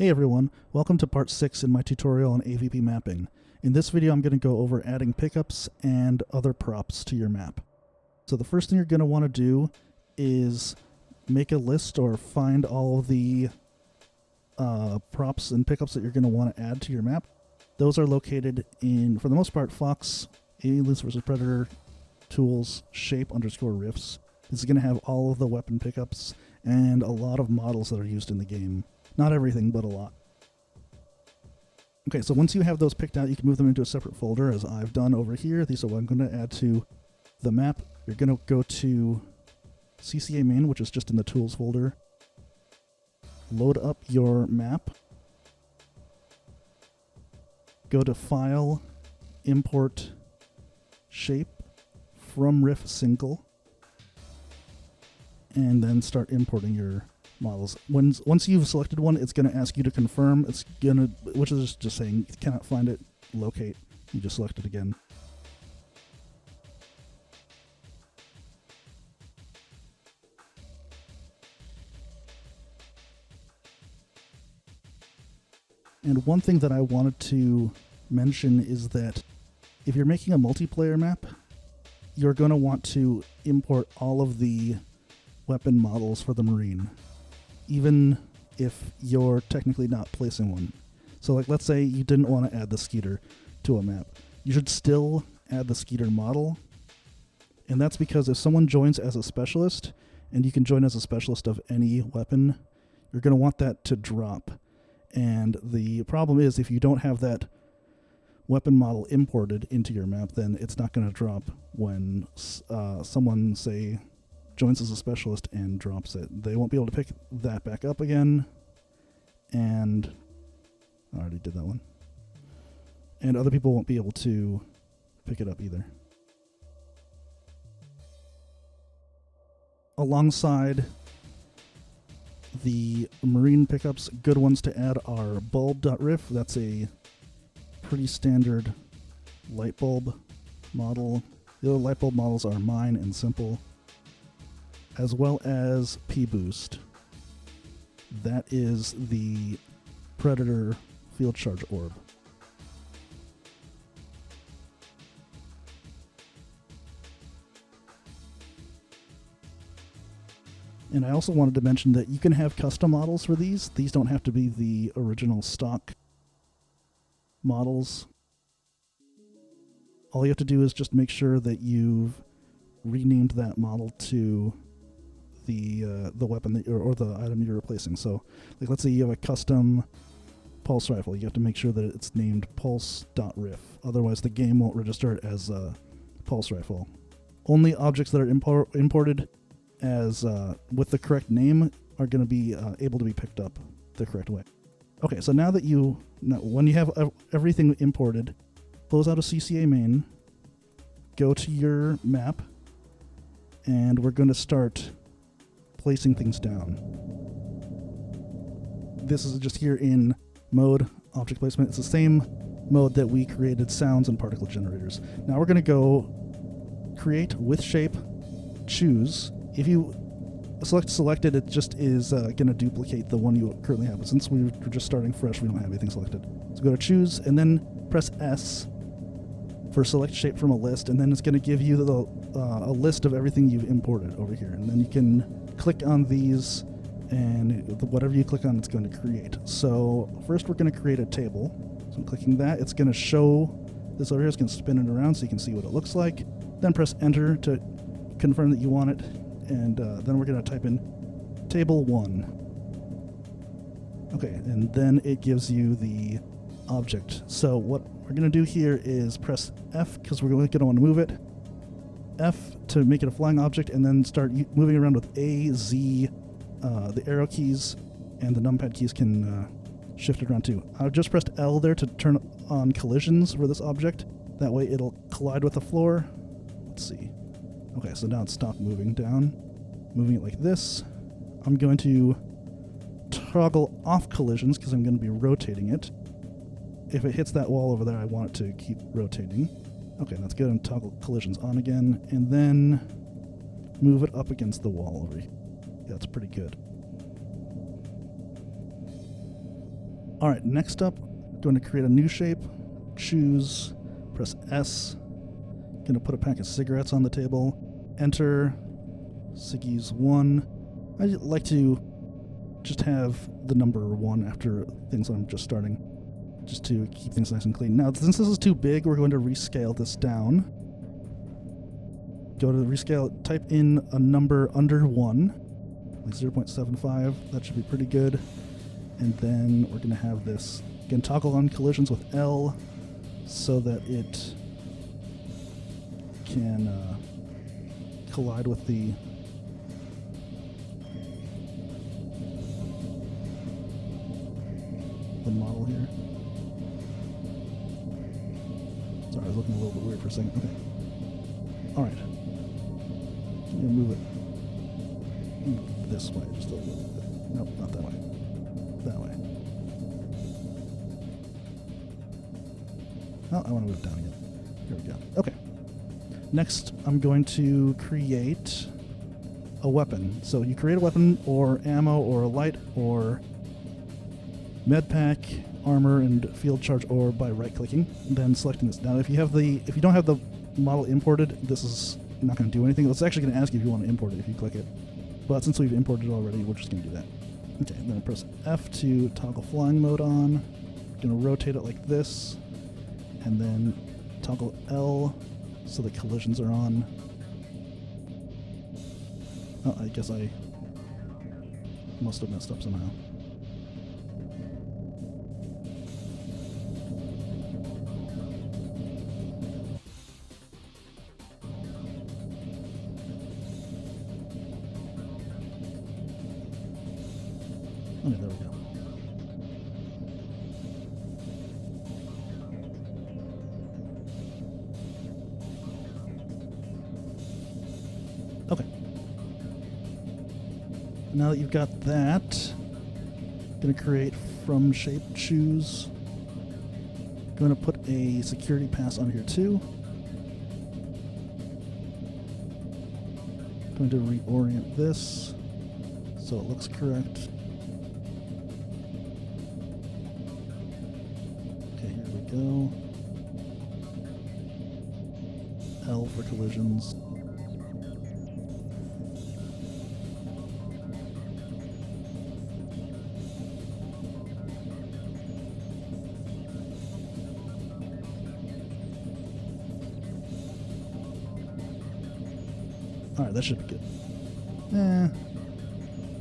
Hey everyone, welcome to part 6 in my tutorial on AvP mapping. In this video I'm going to go over adding pickups and other props to your map. So the first thing you're going to want to do is make a list or find all of the props and pickups that you're going to want to add to your map. Those are located in, for the most part, Fox, Aliens vs. Predator, Tools, Shape_Riffs. This is going to have all of the weapon pickups and a lot of models that are used in the game. Not everything, but a lot. Okay, so once you have those picked out, you can move them into a separate folder, as I've done over here. These are what I'm going to add to the map. You're going to go to ccamain, which is just in the Tools folder. Load up your map. Go to File, Import, Shape, from Riff Single, and then start importing your models. Once you've selected one, it's going to ask you to confirm. It's going to, which is just saying you cannot find it, locate. You just select it again. And one thing that I wanted to mention is that if you're making a multiplayer map, you're going to want to import all of the weapon models for the Marine, even if you're technically not placing one. So like, let's say you didn't want to add the Skeeter to a map. You should still add the Skeeter model. And that's because if someone joins as a specialist, and you can join as a specialist of any weapon, you're going to want that to drop. And the problem is, if you don't have that weapon model imported into your map, then it's not going to drop when someone, say, joins as a specialist and drops it. They won't be able to pick that back up again, and I already did that one. And other people won't be able to pick it up either. Alongside the Marine pickups, good ones to add are bulb.riff. That's a pretty standard light bulb model. The other light bulb models are mine and simple, as well as P-Boost. That is the Predator field charge orb. And I also wanted to mention that you can have custom models for these. These don't have to be the original stock models. All you have to do is just make sure that you've renamed that model to the weapon that or the item you're replacing. So, like, let's say you have a custom pulse rifle. You have to make sure that it's named pulse.riff. Otherwise, the game won't register it as a pulse rifle. Only objects that are imported as with the correct name are going to be able to be picked up the correct way. Okay, so now that when you have everything imported, close out of ccamain, go to your map, and we're going to start placing things down. This is just here in mode object placement. It's the same mode that we created sounds and particle generators. Now we're going to go create with shape, choose. If you select selected, it just is going to duplicate the one you currently have. But since we're just starting fresh, we don't have anything selected. So go to choose and then press S for select shape from a list, and then it's going to give you a list of everything you've imported over here. And then you can click on these, and whatever you click on, it's going to create. So first we're going to create a table. So I'm clicking that. It's going to show this over here. It's going to spin it around so you can see what it looks like. Then press enter to confirm that you want it. And then we're going to type in table 1. Okay, and then it gives you the object. So what we're going to do here is press F, because we're going to want to move it. F to make it a flying object, and then start moving around with A, Z. The arrow keys and the numpad keys can shift it around too. I've just pressed L there to turn on collisions for this object. That way it'll collide with the floor. Let's see. Okay, so now it's stopped moving down. Moving it like this. I'm going to toggle off collisions because I'm going to be rotating it. If it hits that wall over there, I want it to keep rotating. Okay, that's good. And toggle collisions on again, and then move it up against the wall over here. Yeah, that's pretty good. Alright, next up, going to create a new shape. Choose, press S. Going to put a pack of cigarettes on the table. Enter, Siggy's 1. I like to just have the number 1 after things I'm just starting, just to keep things nice and clean. Now, since this is too big, we're going to rescale this down. Go to the rescale, type in a number under 1, like 0.75. That should be pretty good. And then we're going to have this, again, toggle on collisions with L so that it can collide with the model here. Sorry, I was looking a little bit weird for a second. Okay. Alright. I'm going to move it this way just a little bit. Nope, not that way. That way. Oh, I want to move it down again. Here we go. Okay. Next, I'm going to create a weapon. So you create a weapon or ammo or a light or med pack, armor, and field charge ore by right-clicking, then selecting this. Now, if you don't have the model imported, this is not going to do anything. It's actually going to ask you if you want to import it if you click it. But since we've imported it already, we're just going to do that. Okay, then I press F to toggle flying mode on. I'm going to rotate it like this, and then toggle L so the collisions are on. Oh, I guess I must have messed up somehow. Okay, there we go. Okay. Now that you've got that, I'm going to create from shape choose. Going to put a security pass on here too. Going to reorient this so it looks correct. Go. L for collisions. Alright, that should be good. A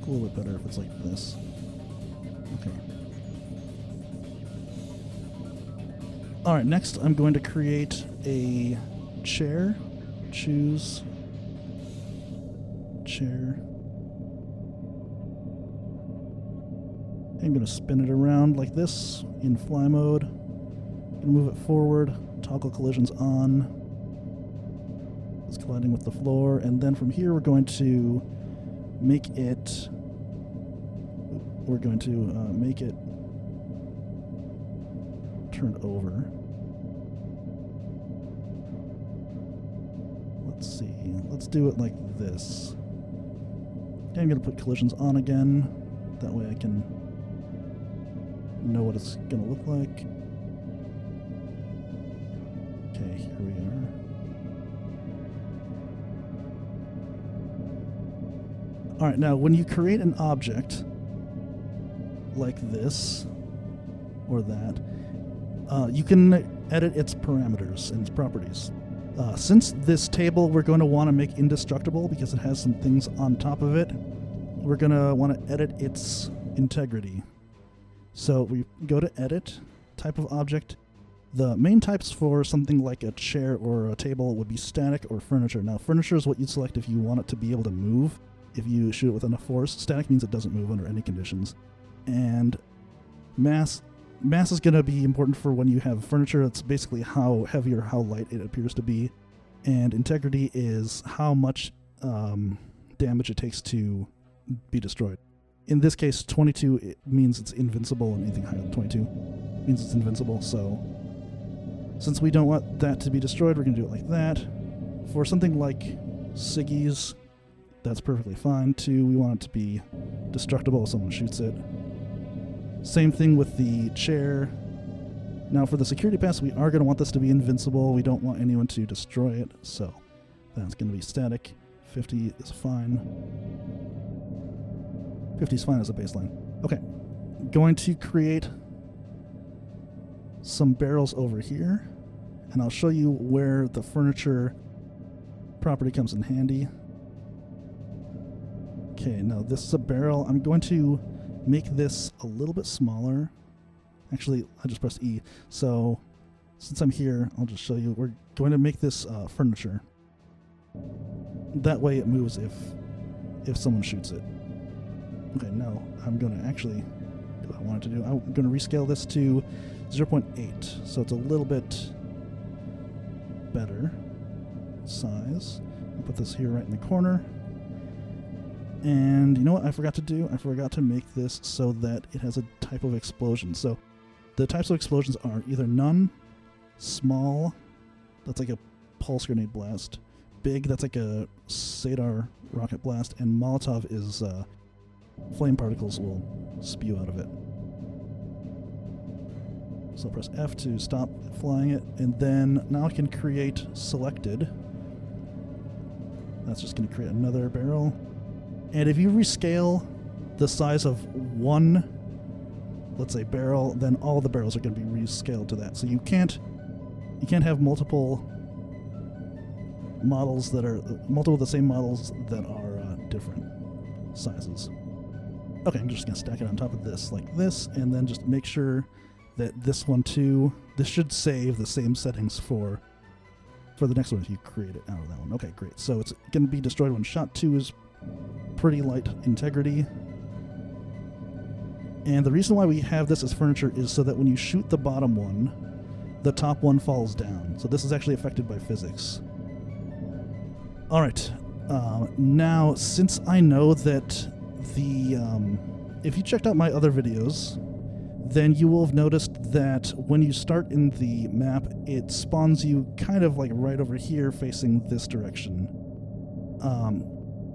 little bit better if it's like this. Okay. Alright, next I'm going to create a chair. Choose chair. I'm going to spin it around like this in fly mode. I'm going to move it forward, toggle collisions on. It's colliding with the floor, and then from here we're going to make it turned over. Let's see. Let's do it like this. Okay, I'm going to put collisions on again. That way I can know what it's going to look like. Okay, here we are. Alright, now when you create an object like this or that, you can edit its parameters and its properties. Since this table we're going to want to make indestructible because it has some things on top of it, we're going to want to edit its integrity. So we go to Edit, Type of Object. The main types for something like a chair or a table would be static or furniture. Now, furniture is what you'd select if you want it to be able to move. If you shoot it with enough force, static means it doesn't move under any conditions. And mass is going to be important for when you have furniture. It's basically how heavy or how light it appears to be. And integrity is how much damage it takes to be destroyed. In this case, 22 it means it's invincible, and anything higher than 22 means it's invincible. So since we don't want that to be destroyed, we're going to do it like that. For something like Siggy's, that's perfectly fine too. We want it to be destructible if someone shoots it. Same thing with the chair. Now for the security pass, we are going to want this to be invincible. We don't want anyone to destroy it, so that's going to be static. 50 is fine. 50 is fine as a baseline. Okay, going to create some barrels over here, and I'll show you where the furniture property comes in handy. Okay, now this is a barrel. I'm going to make this a little bit smaller. Actually, I just pressed E. So since I'm here, I'll just show you. We're going to make this furniture. That way it moves if someone shoots it. Okay, now I'm going to actually do what I wanted to do. I'm going to rescale this to 0.8. So it's a little bit better size. I'll put this here right in the corner. And you know what I forgot to do? I forgot to make this so that it has a type of explosion. So the types of explosions are either none, small, that's like a pulse grenade blast, big, that's like a Sadar rocket blast, and Molotov is flame particles will spew out of it. So press F to stop flying it, and then now I can create selected. That's just going to create another barrel. And if you rescale the size of one, let's say barrel, then all the barrels are going to be rescaled to that. So you can't have multiple models that are multiple of the same models that are different sizes. Okay, I'm just going to stack it on top of this like this, and then just make sure that this one too. This should save the same settings for the next one if you create it out of that one. Okay, great. So it's going to be destroyed when shot. 2 is pretty light integrity. And the reason why we have this as furniture is so that when you shoot the bottom one, the top one falls down. So this is actually affected by physics. All right. Now, since I know that if you checked out my other videos, then you will have noticed that when you start in the map, it spawns you kind of like right over here facing this direction.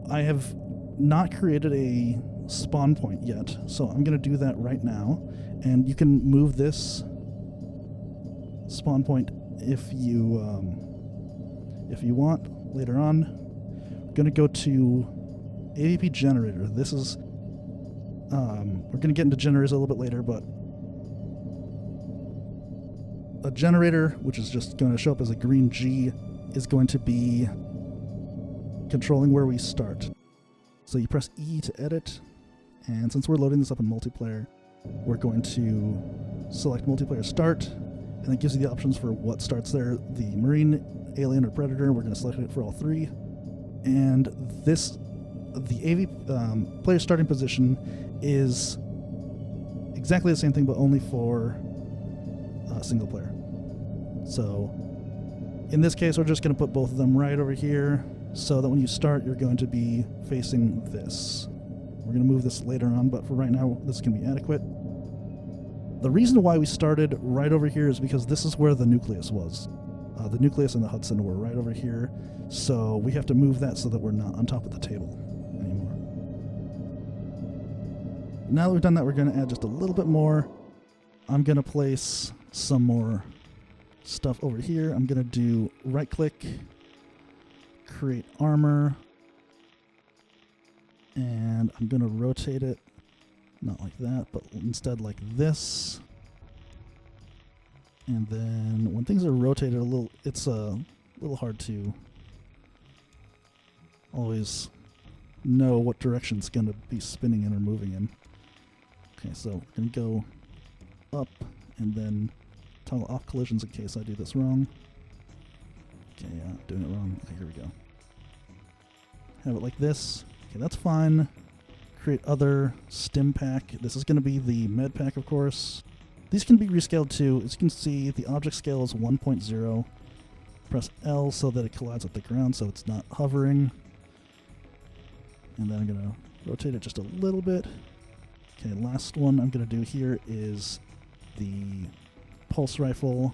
I have not created a spawn point yet, so I'm going to do that right now. And you can move this spawn point if you want later on. I'm going to go to AvP generator. This is we're going to get into generators a little bit later, but a generator, which is just going to show up as a green G, is going to be controlling where we start. So you press E to edit, and since we're loading this up in multiplayer, we're going to select multiplayer start, and it gives you the options for what starts there. The Marine, Alien, or Predator, we're going to select it for all three. And the AV player starting position is exactly the same thing, but only for single player. So in this case, we're just going to put both of them right over here, so that when you start, you're going to be facing this. We're going to move this later on, but for right now, this is going to be adequate. The reason why we started right over here is because this is where the nucleus was. The nucleus and the Hudson were right over here, so we have to move that so that we're not on top of the table anymore. Now that we've done that, we're going to add just a little bit more. I'm going to place some more stuff over here. I'm going to do right-click, create armor, and I'm going to rotate it, not like that, but instead like this. And then when things are rotated a little, it's a little hard to always know what direction it's going to be spinning in or moving in. Okay, so we're going to go up and then toggle off collisions in case I do this wrong. Okay, yeah, doing it wrong. Okay, here we go. Have it like this. Okay, that's fine. Create other stim pack. This is going to be the med pack, of course. These can be rescaled too. As you can see, the object scale is 1.0. Press L so that it collides with the ground so it's not hovering. And then I'm going to rotate it just a little bit. Okay, last one I'm going to do here is the pulse rifle.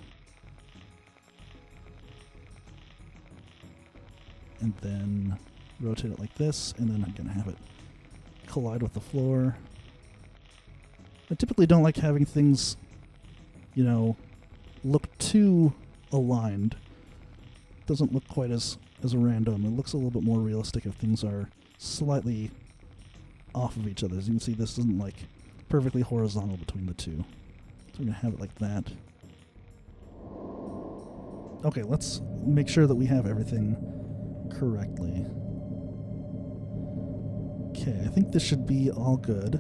And then rotate it like this, and then I'm going to have it collide with the floor. I typically don't like having things, you know, look too aligned. Doesn't look quite as random. It looks a little bit more realistic if things are slightly off of each other. As you can see, this isn't like perfectly horizontal between the two. So we're going to have it like that. Okay, let's make sure that we have everything correctly. Okay, I think this should be all good.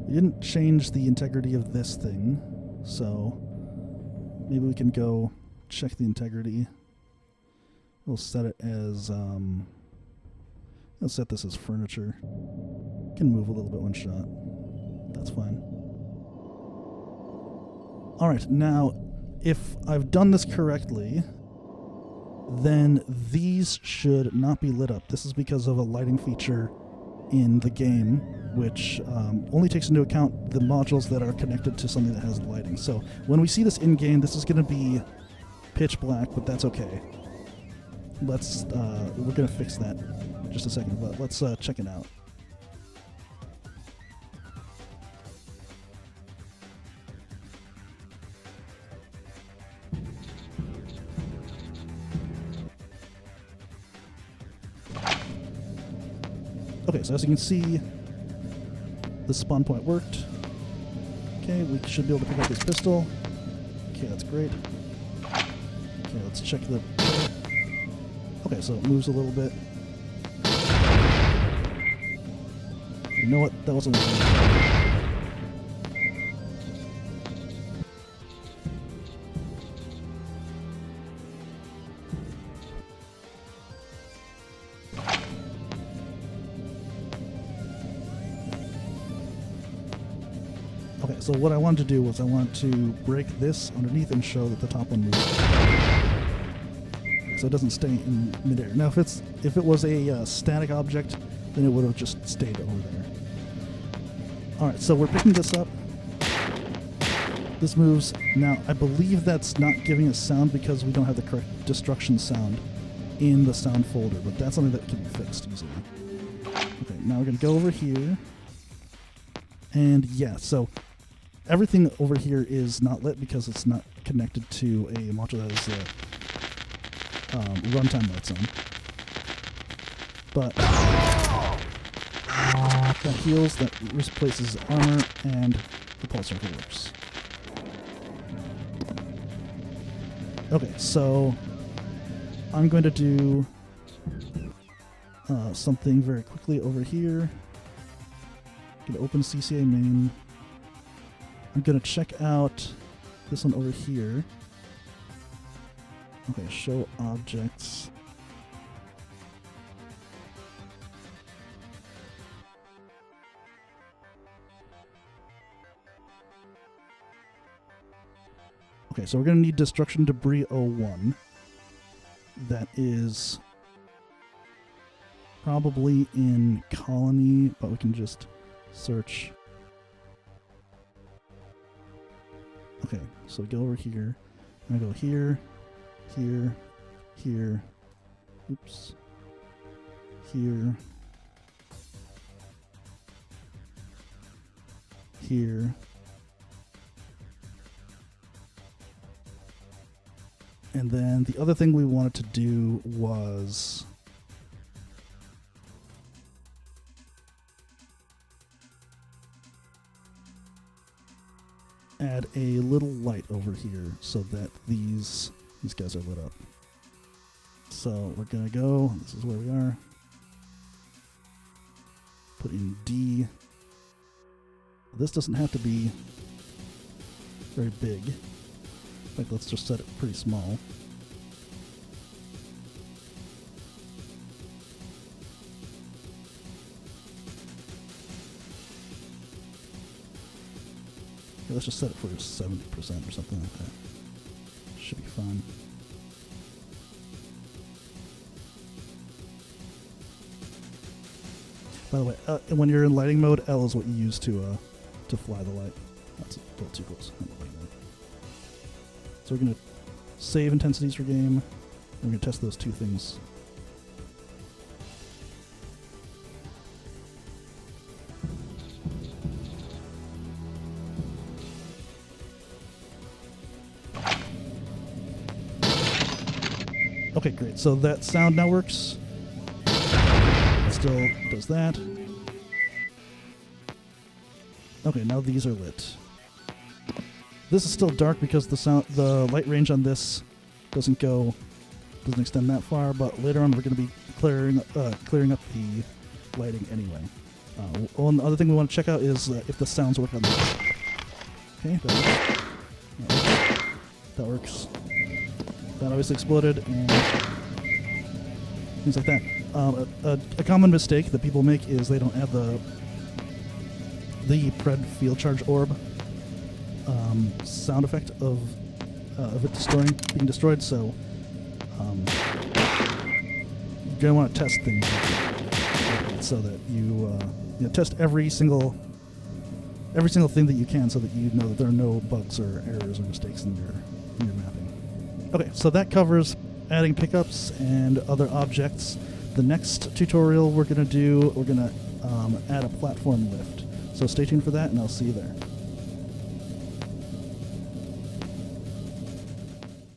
We didn't change the integrity of this thing, so maybe we can go check the integrity. We'll set it as, let's set this as furniture. Can move a little bit one shot. That's fine. Alright, now, if I've done this correctly, then these should not be lit up. This is because of a lighting feature in the game, which only takes into account the modules that are connected to something that has lighting. So when we see this in-game, this is going to be pitch black, but that's okay. Let's, we're going to fix that in just a second, but let's check it out. Okay, so as you can see, the spawn point worked. Okay, we should be able to pick up this pistol. Okay, that's great. Okay, let's check the... Okay, so it moves a little bit. You know what? That wasn't... Okay, so what I wanted to do was I wanted to break this underneath and show that the top one moves. So it doesn't stay in midair. Now, if it was a static object, then it would have just stayed over there. All right, so we're picking this up. This moves. Now, I believe that's not giving us sound because we don't have the correct destruction sound in the sound folder, but that's something that can be fixed easily. Okay, now we're going to go over here. And yeah, so everything over here is not lit because it's not connected to a module that is runtime lights on. But that heals, that replaces armor, and the pulse rifle works. Okay, so I'm going to do something very quickly over here. I'm going to open ccamain. I'm going to check out this one over here. Okay, show objects. Okay, so we're going to need destruction debris 01. That is probably in colony, but we can just search. Okay, so we go over here. I go here, here, here, oops, here, here, and then the other thing we wanted to do was add a little light over here so that these guys are lit up. So we're gonna go, this is where we are. Put in D. This doesn't have to be very big. In fact, let's just set it pretty small. Okay, let's just set it for 70% or something like that. Should be fine. By the way, when you're in lighting mode, L is what you use to fly the light. That's a little too close. So we're going to save intensities for game. We're going to test those two things. Okay, great. So that sound now works. It still does that. Okay, now these are lit. This is still dark because the light range on this doesn't extend that far, but later on we're going to be clearing up the lighting anyway. One other thing we want to check out is if the sounds work on this. Okay, that works. That obviously exploded, and things like that. A common mistake that people make is they don't add the pred field charge orb sound effect of it being destroyed. So you're gonna want to test things so that you test every single thing that you can, so that you know that there are no bugs or errors or mistakes in your mapping. Okay, so that covers adding pickups and other objects. The next tutorial we're going to add a platform lift. So stay tuned for that, and I'll see you there.